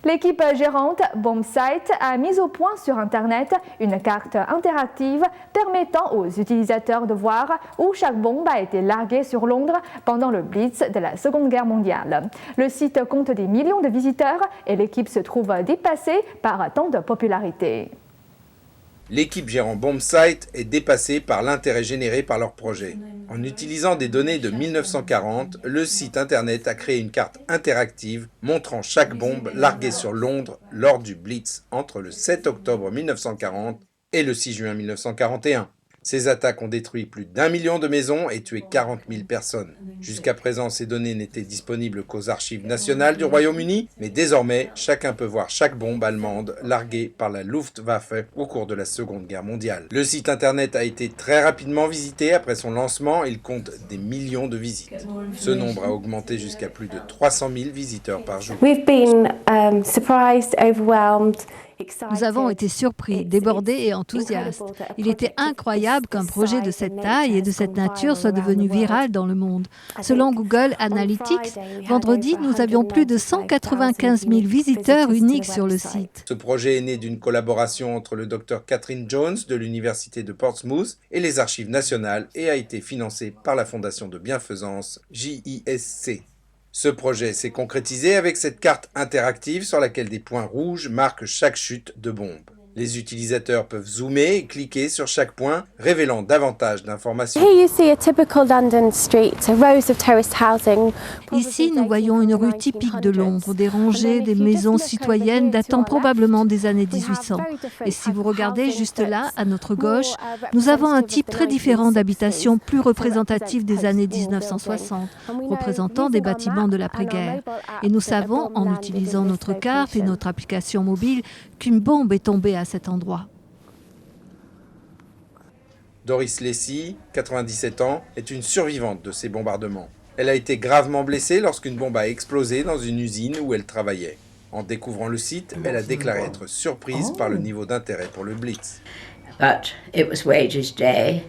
L'équipe gérante Bombsight a mis au point sur Internet une carte interactive permettant aux utilisateurs de voir où chaque bombe a été larguée sur Londres pendant le Blitz de la Seconde Guerre mondiale. Le site compte des millions de visiteurs et l'équipe se trouve dépassée par tant de popularité. L'équipe gérant Bombsight est dépassée par l'intérêt généré par leur projet. En utilisant des données de 1940, le site internet a créé une carte interactive montrant chaque bombe larguée sur Londres lors du Blitz entre le 7 octobre 1940 et le 6 juin 1941. Ces attaques ont détruit plus d'1 million de maisons et tué 40 000 personnes. Jusqu'à présent, ces données n'étaient disponibles qu'aux archives nationales du Royaume-Uni, mais désormais, chacun peut voir chaque bombe allemande larguée par la Luftwaffe au cours de la Seconde Guerre mondiale. Le site internet a été très rapidement visité après son lancement, il compte des millions de visites. Ce nombre a augmenté jusqu'à plus de 300 000 visiteurs par jour. We've been surprised, overwhelmed. Nous avons été surpris, débordés et enthousiastes. Il était incroyable qu'un projet de cette taille et de cette nature soit devenu viral dans le monde. Selon Google Analytics, vendredi, nous avions plus de 195 000 visiteurs uniques sur le site. Ce projet est né d'une collaboration entre le Dr Catherine Jones de l'Université de Portsmouth et les Archives nationales et a été financé par la Fondation de bienfaisance JISC. Ce projet s'est concrétisé avec cette carte interactive sur laquelle des points rouges marquent chaque chute de bombe. Les utilisateurs peuvent zoomer et cliquer sur chaque point, révélant davantage d'informations. Ici, nous voyons une rue typique de Londres, des rangées, des maisons citoyennes datant probablement des années 1800. Et si vous regardez juste là, à notre gauche, nous avons un type très différent d'habitation, plus représentatif des années 1960, représentant des bâtiments de l'après-guerre. Et nous savons, en utilisant notre carte et notre application mobile, qu'une bombe est tombée à cet endroit. Doris Lacey, 97 ans, est une survivante de ces bombardements. Elle a été gravement blessée lorsqu'une bombe a explosé dans une usine où elle travaillait. En découvrant le site, elle a déclaré être surprise par le niveau d'intérêt pour le Blitz. But it was wages day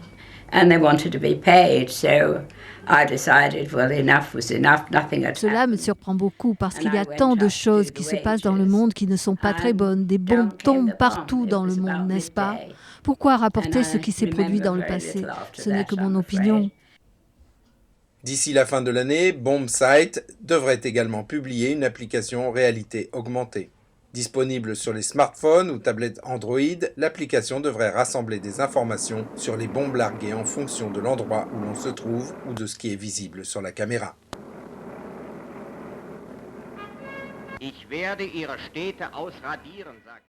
and they wanted to be paid, so I decided, well, enough was enough, nothing had Cela me surprend beaucoup parce qu'il y a tant de choses qui se passent dans le monde qui ne sont pas très bonnes. Des bombes tombent partout dans le monde, n'est-ce pas? Pourquoi rapporter ce qui s'est produit dans le passé? Ce n'est que mon opinion. D'ici la fin de l'année, Bombsight devrait également publier une application réalité augmentée. Disponible sur les smartphones ou tablettes Android, l'application devrait rassembler des informations sur les bombes larguées en fonction de l'endroit où l'on se trouve ou de ce qui est visible sur la caméra. Ich werde ihre Städte ausradieren, sagt